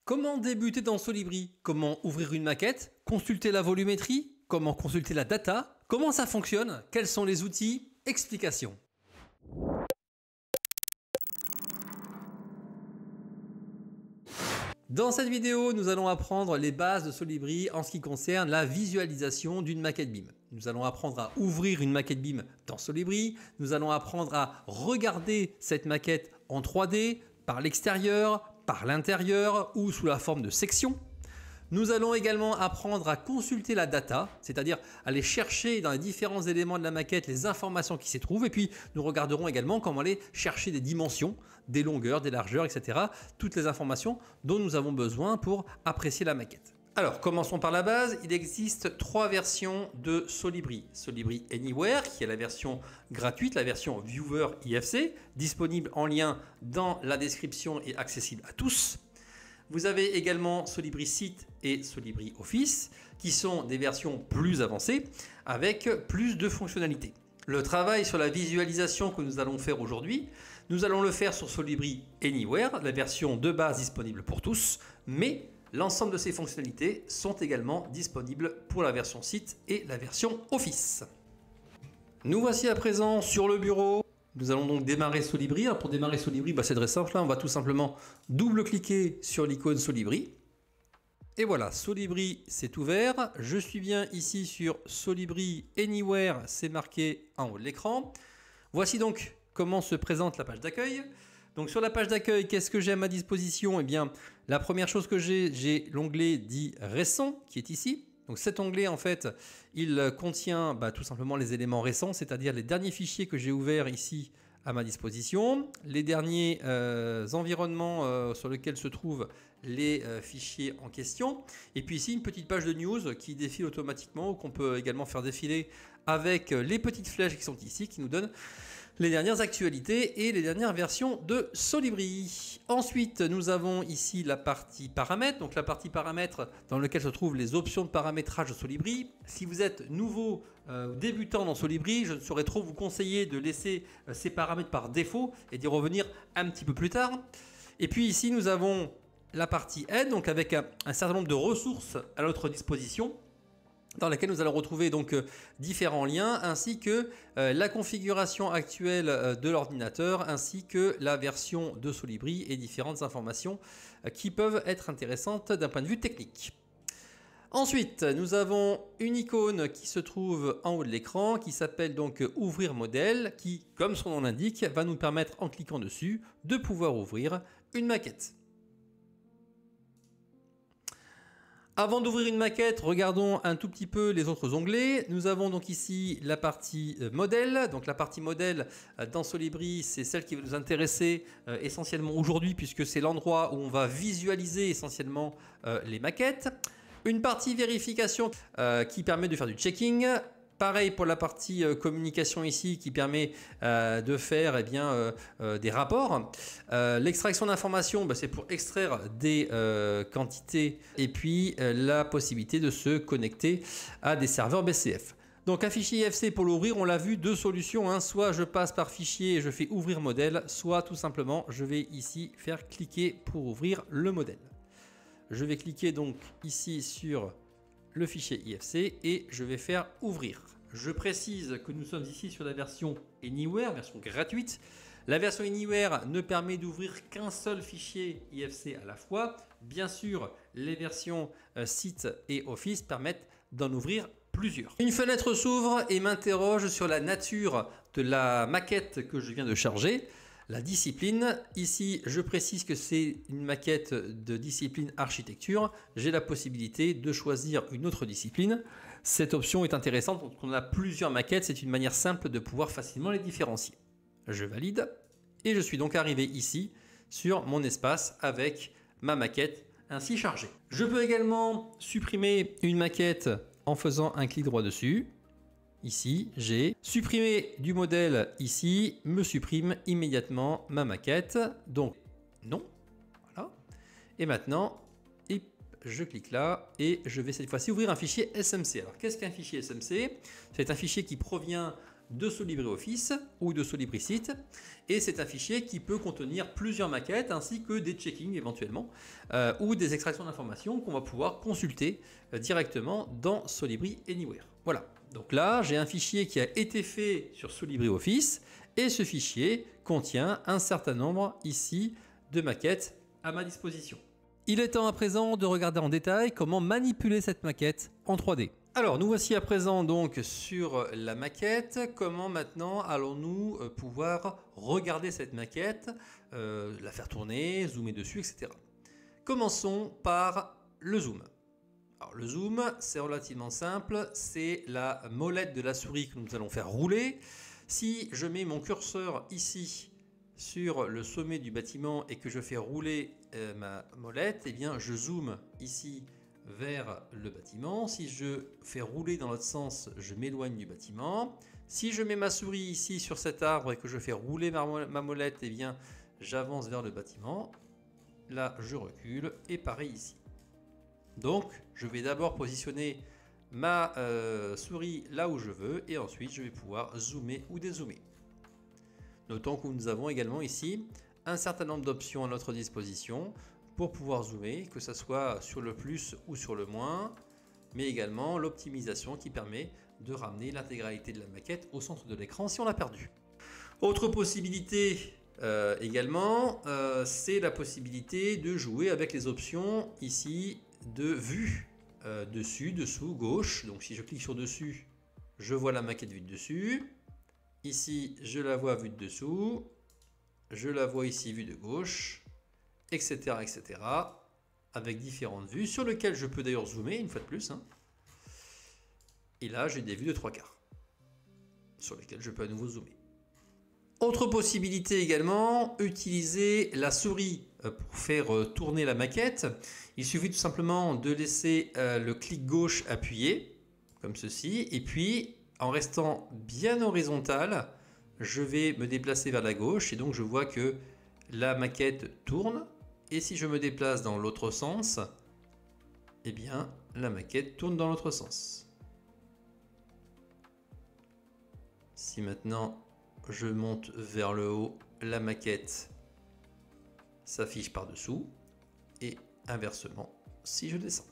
Comment débuter dans Solibri? Comment ouvrir une maquette? Consulter la volumétrie? Comment consulter la data? Comment ça fonctionne? Quels sont les outils? Explication. Dans cette vidéo, nous allons apprendre les bases de Solibri en ce qui concerne la visualisation d'une maquette BIM. Nous allons apprendre à ouvrir une maquette BIM dans Solibri. Nous allons apprendre à regarder cette maquette en 3D, par l'extérieur, par l'intérieur ou sous la forme de sections. Nous allons également apprendre à consulter la data, c'est-à-dire aller chercher dans les différents éléments de la maquette les informations qui s'y trouvent. Et puis nous regarderons également comment aller chercher des dimensions, des longueurs, des largeurs, etc. Toutes les informations dont nous avons besoin pour apprécier la maquette. Alors commençons par la base. Il existe 3 versions de Solibri. Solibri Anywhere qui est la version gratuite, la version Viewer IFC, disponible en lien dans la description et accessible à tous. Vous avez également Solibri Site et Solibri Office qui sont des versions plus avancées avec plus de fonctionnalités. Le travail sur la visualisation que nous allons faire aujourd'hui, nous allons le faire sur Solibri Anywhere, la version de base disponible pour tous, mais l'ensemble de ces fonctionnalités sont également disponibles pour la version Site et la version Office. Nous voici à présent sur le bureau. Nous allons donc démarrer Solibri. Alors pour démarrer Solibri, c'est très simple. Là, on va tout simplement double-cliquer sur l'icône Solibri. Et voilà, Solibri, c'est ouvert. Je suis bien ici sur Solibri Anywhere, c'est marqué en haut de l'écran. Voici donc comment se présente la page d'accueil. Donc sur la page d'accueil, qu'est-ce que j'ai à ma disposition? Eh bien, la première chose que j'ai l'onglet dit récent qui est ici. Donc cet onglet, en fait, il contient tout simplement les éléments récents, c'est-à-dire les derniers fichiers que j'ai ouverts ici à ma disposition, les derniers environnements sur lesquels se trouvent les fichiers en question, et puis ici une petite page de news qui défile automatiquement ou qu'on peut également faire défiler avec les petites flèches qui sont ici, qui nous donnent les dernières actualités et les dernières versions de Solibri. Ensuite, nous avons ici la partie paramètres, donc la partie paramètres dans laquelle se trouvent les options de paramétrage de Solibri. Si vous êtes nouveau débutant dans Solibri, je ne saurais trop vous conseiller de laisser ces paramètres par défaut et d'y revenir un petit peu plus tard. Et puis ici, nous avons la partie aide, donc avec un certain nombre de ressources à notre disposition, dans laquelle nous allons retrouver donc différents liens ainsi que la configuration actuelle de l'ordinateur ainsi que la version de Solibri et différentes informations qui peuvent être intéressantes d'un point de vue technique. Ensuite, nous avons une icône qui se trouve en haut de l'écran qui s'appelle donc Ouvrir modèle qui, comme son nom l'indique, va nous permettre en cliquant dessus de pouvoir ouvrir une maquette. Avant d'ouvrir une maquette, regardons un tout petit peu les autres onglets. Nous avons donc ici la partie modèle. Donc la partie modèle dans Solibri, c'est celle qui va nous intéresser essentiellement aujourd'hui puisque c'est l'endroit où on va visualiser essentiellement les maquettes. Une partie vérification qui permet de faire du checking. Pareil pour la partie communication ici qui permet de faire des rapports. L'extraction d'informations, c'est pour extraire des quantités et puis la possibilité de se connecter à des serveurs BCF. Donc un fichier IFC pour l'ouvrir, on l'a vu, 2 solutions. Soit je passe par fichier et je fais ouvrir modèle, soit tout simplement je vais ici faire cliquer pour ouvrir le modèle. Je vais cliquer donc ici sur le fichier IFC et je vais faire ouvrir. Je précise que nous sommes ici sur la version Anywhere, version gratuite. La version Anywhere ne permet d'ouvrir qu'un seul fichier IFC à la fois. Bien sûr, les versions Site et Office permettent d'en ouvrir plusieurs. Une fenêtre s'ouvre et m'interroge sur la nature de la maquette que je viens de charger. La discipline, ici je précise que c'est une maquette de discipline architecture. J'ai la possibilité de choisir une autre discipline. Cette option est intéressante quand on a plusieurs maquettes, c'est une manière simple de pouvoir facilement les différencier. Je valide et je suis donc arrivé ici sur mon espace avec ma maquette ainsi chargée. Je peux également supprimer une maquette en faisant un clic droit dessus. Ici, j'ai supprimé du modèle ici, me supprime immédiatement ma maquette. Donc, non. Voilà. Et maintenant, je clique là et je vais cette fois-ci ouvrir un fichier SMC. Alors, qu'est-ce qu'un fichier SMC? C'est un fichier qui provient de LibreOffice ou de LibreSite. Et c'est un fichier qui peut contenir plusieurs maquettes ainsi que des checkings éventuellement ou des extractions d'informations qu'on va pouvoir consulter directement dans Solibri Anywhere. Voilà, donc là j'ai un fichier qui a été fait sur LibreOffice et ce fichier contient un certain nombre ici de maquettes à ma disposition. Il est temps à présent de regarder en détail comment manipuler cette maquette en 3D. Alors nous voici à présent donc sur la maquette. Comment maintenant allons-nous pouvoir regarder cette maquette, la faire tourner, zoomer dessus, etc. Commençons par le zoom. Alors le zoom, c'est relativement simple, c'est la molette de la souris que nous allons faire rouler. Si je mets mon curseur ici sur le sommet du bâtiment et que je fais rouler ma molette, eh bien je zoome ici vers le bâtiment. Si je fais rouler dans l'autre sens, je m'éloigne du bâtiment. Si je mets ma souris ici sur cet arbre et que je fais rouler ma molette, eh bien j'avance vers le bâtiment. Là, je recule et pareil ici. Donc, je vais d'abord positionner ma souris là où je veux et ensuite je vais pouvoir zoomer ou dézoomer. Notons que nous avons également ici un certain nombre d'options à notre disposition pour pouvoir zoomer, que ce soit sur le plus ou sur le moins, mais également l'optimisation qui permet de ramener l'intégralité de la maquette au centre de l'écran si on l'a perdu. Autre possibilité également, c'est la possibilité de jouer avec les options ici de vue, dessus, dessous, gauche. Donc si je clique sur dessus, je vois la maquette vue de dessus. Ici, je la vois vue de dessous, je la vois ici vue de gauche, etc. etc. avec différentes vues sur lesquelles je peux d'ailleurs zoomer une fois de plus. Et là, j'ai des vues de 3/4 sur lesquelles je peux à nouveau zoomer. Autre possibilité également, utiliser la souris pour faire tourner la maquette. Il suffit tout simplement de laisser le clic gauche appuyé, comme ceci, et puis en restant bien horizontal, je vais me déplacer vers la gauche et donc je vois que la maquette tourne. Et si je me déplace dans l'autre sens, eh bien la maquette tourne dans l'autre sens. Si maintenant je monte vers le haut, la maquette s'affiche par-dessous et inversement si je descends.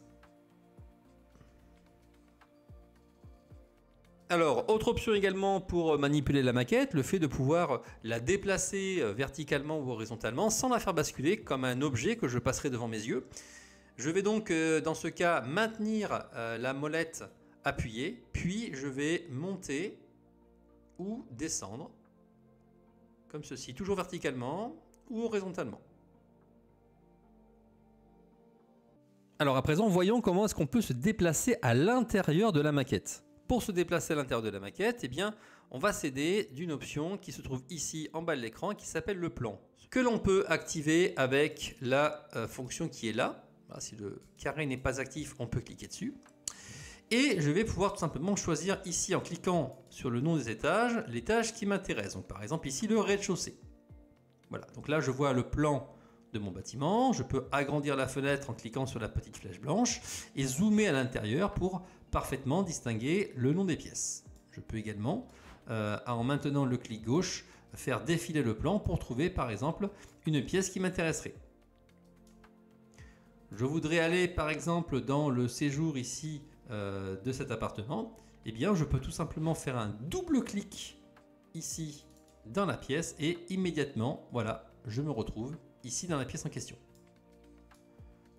Alors, autre option également pour manipuler la maquette, le fait de pouvoir la déplacer verticalement ou horizontalement sans la faire basculer comme un objet que je passerai devant mes yeux. Je vais donc dans ce cas maintenir la molette appuyée, puis je vais monter ou descendre comme ceci, toujours verticalement ou horizontalement. Alors à présent, voyons comment est-ce qu'on peut se déplacer à l'intérieur de la maquette. Pour se déplacer à l'intérieur de la maquette, eh bien, on va s'aider d'une option qui se trouve ici en bas de l'écran qui s'appelle le plan, que l'on peut activer avec la fonction qui est là. Si le carré n'est pas actif, on peut cliquer dessus. Et je vais pouvoir tout simplement choisir ici en cliquant sur le nom des étages, l'étage qui m'intéresse. Donc par exemple ici le rez-de-chaussée. Voilà, donc là je vois le plan de mon bâtiment, je peux agrandir la fenêtre en cliquant sur la petite flèche blanche et zoomer à l'intérieur pour parfaitement distinguer le nom des pièces. Je peux également, en maintenant le clic gauche, faire défiler le plan pour trouver par exemple une pièce qui m'intéresserait. Je voudrais aller par exemple dans le séjour ici de cet appartement, eh bien je peux tout simplement faire un double clic ici dans la pièce et immédiatement, voilà, je me retrouve ici dans la pièce en question.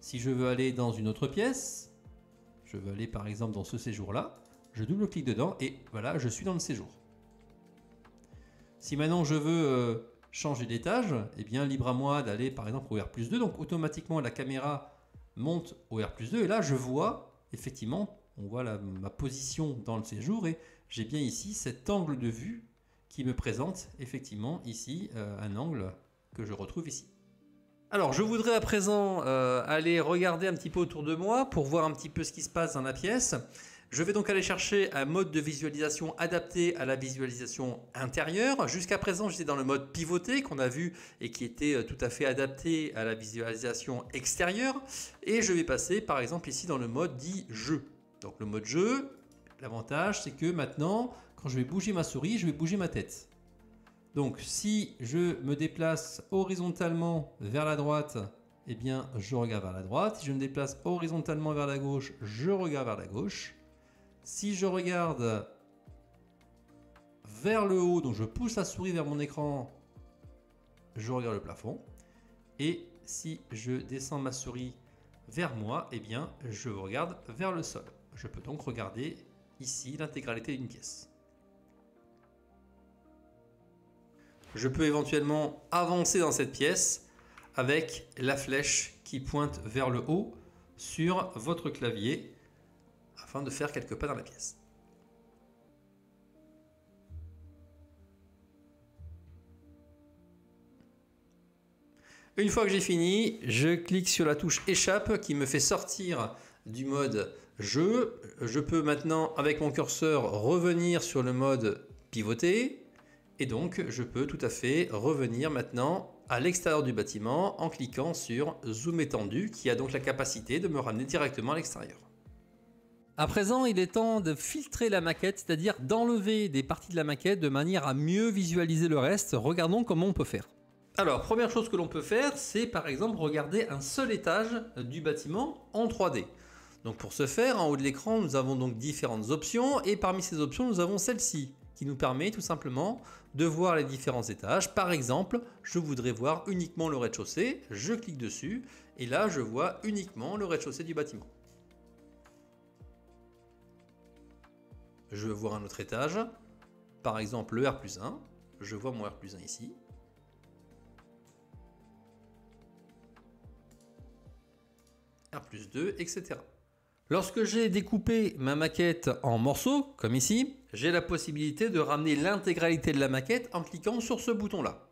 Si je veux aller dans une autre pièce, je veux aller par exemple dans ce séjour-là, je double-clique dedans et voilà, je suis dans le séjour. Si maintenant je veux changer d'étage, eh bien libre à moi d'aller par exemple au R+2, donc automatiquement la caméra monte au R+2 et là je vois effectivement, on voit ma position dans le séjour et j'ai bien ici cet angle de vue qui me présente effectivement ici un angle que je retrouve ici. Alors je voudrais à présent aller regarder un petit peu autour de moi pour voir un petit peu ce qui se passe dans la pièce. Je vais donc aller chercher un mode de visualisation adapté à la visualisation intérieure. Jusqu'à présent j'étais dans le mode pivoté qu'on a vu et qui était tout à fait adapté à la visualisation extérieure. Et je vais passer par exemple ici dans le mode dit jeu. Donc le mode jeu, l'avantage c'est que maintenant quand je vais bouger ma souris, je vais bouger ma tête. Donc si je me déplace horizontalement vers la droite, eh bien je regarde vers la droite. Si je me déplace horizontalement vers la gauche, je regarde vers la gauche. Si je regarde vers le haut, donc je pousse la souris vers mon écran, je regarde le plafond. Et si je descends ma souris vers moi, eh bien je regarde vers le sol. Je peux donc regarder ici l'intégralité d'une pièce. Je peux éventuellement avancer dans cette pièce avec la flèche qui pointe vers le haut sur votre clavier afin de faire quelques pas dans la pièce. Une fois que j'ai fini, je clique sur la touche échappe qui me fait sortir du mode jeu. Je peux maintenant avec mon curseur revenir sur le mode pivoter. Et donc, je peux tout à fait revenir maintenant à l'extérieur du bâtiment en cliquant sur Zoom étendu qui a donc la capacité de me ramener directement à l'extérieur. À présent, il est temps de filtrer la maquette, c'est-à-dire d'enlever des parties de la maquette de manière à mieux visualiser le reste. Regardons comment on peut faire. Alors, première chose que l'on peut faire, c'est par exemple regarder un seul étage du bâtiment en 3D. Donc pour ce faire, en haut de l'écran, nous avons donc différentes options et parmi ces options, nous avons celle-ci qui nous permet tout simplement de voir les différents étages. Par exemple, je voudrais voir uniquement le rez-de-chaussée, je clique dessus et là je vois uniquement le rez-de-chaussée du bâtiment. Je veux voir un autre étage, par exemple le R+1, je vois mon R+1 ici. R+2, etc. Lorsque j'ai découpé ma maquette en morceaux, comme ici, j'ai la possibilité de ramener l'intégralité de la maquette en cliquant sur ce bouton-là.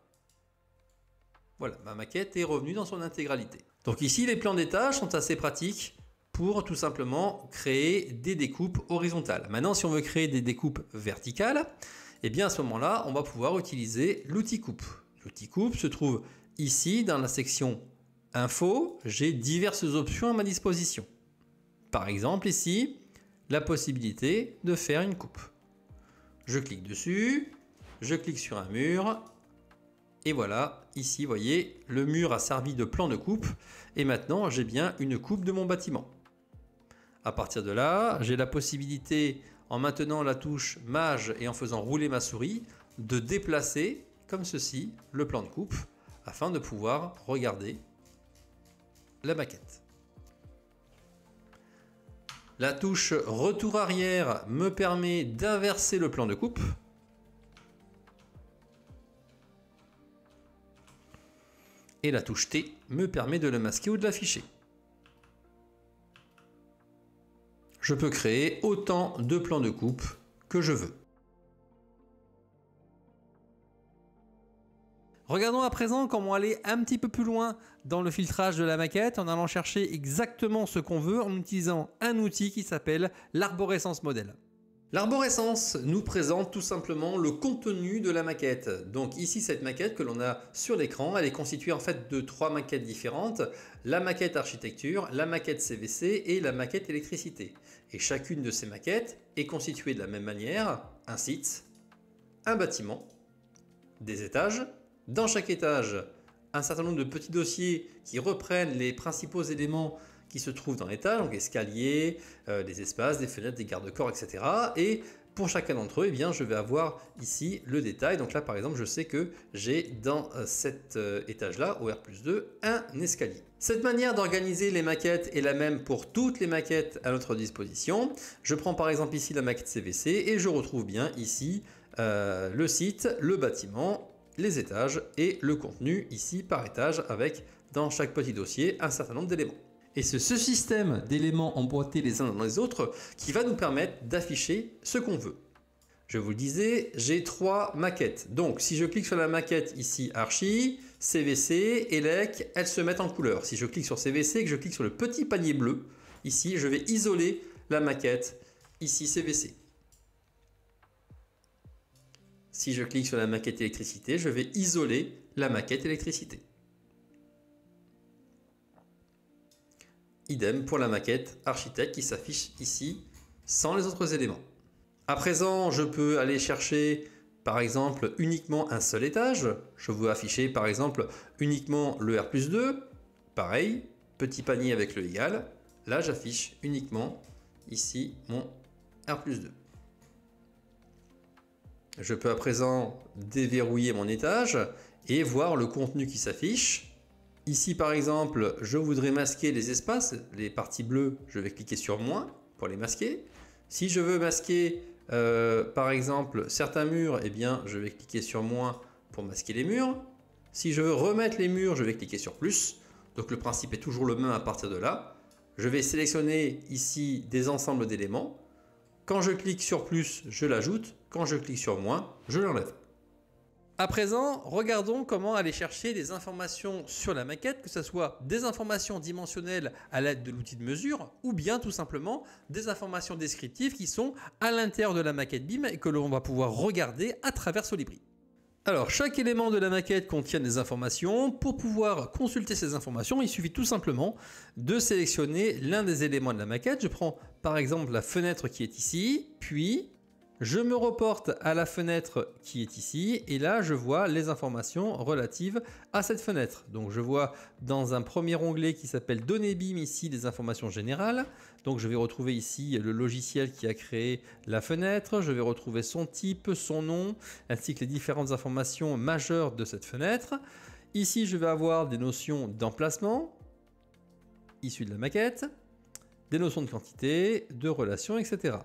Voilà, ma maquette est revenue dans son intégralité. Donc ici, les plans d'étage sont assez pratiques pour tout simplement créer des découpes horizontales. Maintenant, si on veut créer des découpes verticales, eh bien à ce moment-là, on va pouvoir utiliser l'outil coupe. L'outil coupe se trouve ici dans la section Info. J'ai diverses options à ma disposition. Par exemple ici, la possibilité de faire une coupe. Je clique dessus, je clique sur un mur, et voilà, ici, vous voyez, le mur a servi de plan de coupe, et maintenant j'ai bien une coupe de mon bâtiment. À partir de là, j'ai la possibilité, en maintenant la touche Maj et en faisant rouler ma souris, de déplacer, comme ceci, le plan de coupe, afin de pouvoir regarder la maquette. La touche retour arrière me permet d'inverser le plan de coupe. Et la touche T me permet de le masquer ou de l'afficher. Je peux créer autant de plans de coupe que je veux. Regardons à présent comment aller un petit peu plus loin dans le filtrage de la maquette en allant chercher exactement ce qu'on veut en utilisant un outil qui s'appelle l'arborescence modèle. L'arborescence nous présente tout simplement le contenu de la maquette. Donc ici, cette maquette que l'on a sur l'écran, elle est constituée en fait de 3 maquettes différentes. La maquette architecture, la maquette CVC et la maquette électricité. Et chacune de ces maquettes est constituée de la même manière: un site, un bâtiment, des étages. Dans chaque étage, un certain nombre de petits dossiers qui reprennent les principaux éléments qui se trouvent dans l'étage, donc escaliers, des espaces, des fenêtres, des garde-corps, etc. Et pour chacun d'entre eux, eh bien, je vais avoir ici le détail. Donc là, par exemple, je sais que j'ai dans cet étage-là, au R+2, un escalier. Cette manière d'organiser les maquettes est la même pour toutes les maquettes à notre disposition. Je prends par exemple ici la maquette CVC et je retrouve bien ici le site, le bâtiment, les étages et le contenu ici par étage avec dans chaque petit dossier un certain nombre d'éléments. Et c'est ce système d'éléments emboîtés les uns dans les autres qui va nous permettre d'afficher ce qu'on veut. Je vous le disais, j'ai 3 maquettes. Donc si je clique sur la maquette ici Archi, CVC, Elec, elles se mettent en couleur. Si je clique sur CVC et que je clique sur le petit panier bleu, ici je vais isoler la maquette ici CVC. Si je clique sur la maquette électricité, je vais isoler la maquette électricité. Idem pour la maquette architecte qui s'affiche ici sans les autres éléments. À présent, je peux aller chercher par exemple uniquement un seul étage. Je veux afficher par exemple uniquement le R+2. Pareil, petit panier avec le égal. Là, j'affiche uniquement ici mon R+2. Je peux à présent déverrouiller mon étage et voir le contenu qui s'affiche. Ici par exemple, je voudrais masquer les espaces, les parties bleues, je vais cliquer sur moins pour les masquer. Si je veux masquer par exemple certains murs, eh bien je vais cliquer sur moins pour masquer les murs. Si je veux remettre les murs, je vais cliquer sur plus. Donc le principe est toujours le même à partir de là. Je vais sélectionner ici des ensembles d'éléments. Quand je clique sur plus, je l'ajoute. Quand je clique sur moins, je l'enlève. À présent, regardons comment aller chercher des informations sur la maquette, que ce soit des informations dimensionnelles à l'aide de l'outil de mesure ou bien tout simplement des informations descriptives qui sont à l'intérieur de la maquette BIM et que l'on va pouvoir regarder à travers Solibri. Alors, chaque élément de la maquette contient des informations. Pour pouvoir consulter ces informations, il suffit tout simplement de sélectionner l'un des éléments de la maquette. Je prends par exemple la fenêtre qui est ici, puis je me reporte à la fenêtre qui est ici et là je vois les informations relatives à cette fenêtre. Donc je vois dans un premier onglet qui s'appelle Données BIM ici les informations générales. Donc je vais retrouver ici le logiciel qui a créé la fenêtre, je vais retrouver son type, son nom, ainsi que les différentes informations majeures de cette fenêtre. Ici je vais avoir des notions d'emplacement issues de la maquette, des notions de quantité, de relations, etc.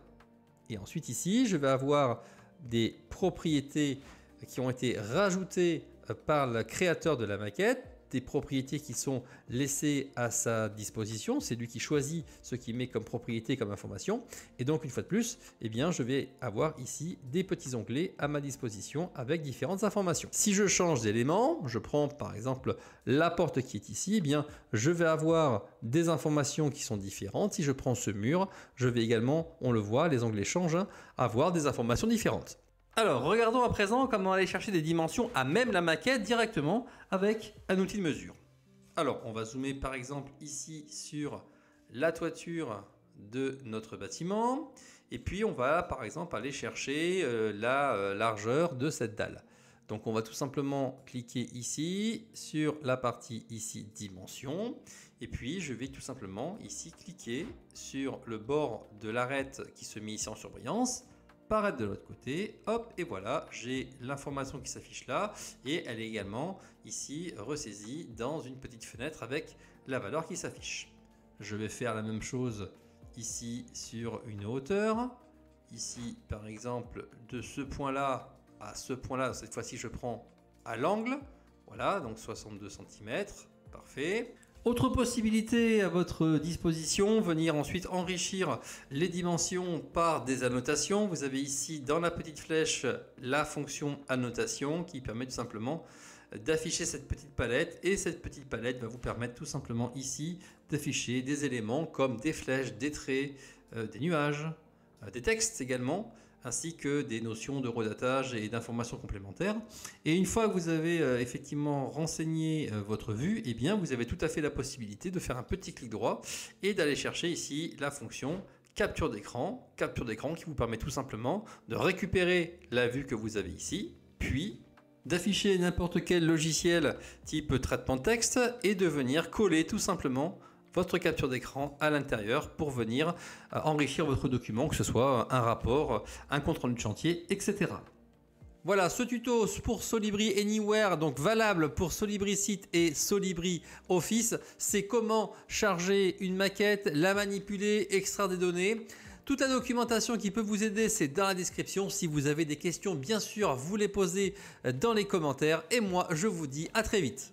Et ensuite ici, je vais avoir des propriétés qui ont été rajoutées par le créateur de la maquette, des propriétés qui sont laissées à sa disposition. C'est lui qui choisit ce qu'il met comme propriété, comme information. Et donc une fois de plus, eh bien, je vais avoir ici des petits onglets à ma disposition avec différentes informations. Si je change d'élément, je prends par exemple la porte qui est ici, eh bien, je vais avoir des informations qui sont différentes. Si je prends ce mur, je vais également, on le voit, les onglets changent, avoir des informations différentes. Alors, regardons à présent comment aller chercher des dimensions à même la maquette directement avec un outil de mesure. Alors, on va zoomer par exemple ici sur la toiture de notre bâtiment. Et puis, on va par exemple aller chercher la largeur de cette dalle. Donc, on va tout simplement cliquer ici sur la partie ici dimension. Et puis, je vais tout simplement ici cliquer sur le bord de l'arête qui se met ici en surbrillance. Paraître de l'autre côté, hop, et voilà, j'ai l'information qui s'affiche là et elle est également ici ressaisie dans une petite fenêtre avec la valeur qui s'affiche. Je vais faire la même chose ici sur une hauteur. Ici, par exemple, de ce point-là à ce point-là, cette fois-ci, je prends à l'angle. Voilà, donc 62 cm, parfait. Autre possibilité à votre disposition, venir ensuite enrichir les dimensions par des annotations. Vous avez ici dans la petite flèche la fonction annotation qui permet tout simplement d'afficher cette petite palette et cette petite palette va vous permettre tout simplement ici d'afficher des éléments comme des flèches, des traits, des nuages, des textes également, ainsi que des notions de redatage et d'informations complémentaires. Et une fois que vous avez effectivement renseigné votre vue, eh bien vous avez tout à fait la possibilité de faire un petit clic droit et d'aller chercher ici la fonction capture d'écran qui vous permet tout simplement de récupérer la vue que vous avez ici, puis d'afficher n'importe quel logiciel type traitement de texte et de venir coller tout simplement votre capture d'écran à l'intérieur pour venir enrichir votre document, que ce soit un rapport, un compte rendu de chantier, etc. Voilà, ce tuto pour Solibri Anywhere, donc valable pour Solibri Site et Solibri Office, c'est comment charger une maquette, la manipuler, extraire des données. Toute la documentation qui peut vous aider, c'est dans la description. Si vous avez des questions, bien sûr, vous les posez dans les commentaires. Et moi, je vous dis à très vite.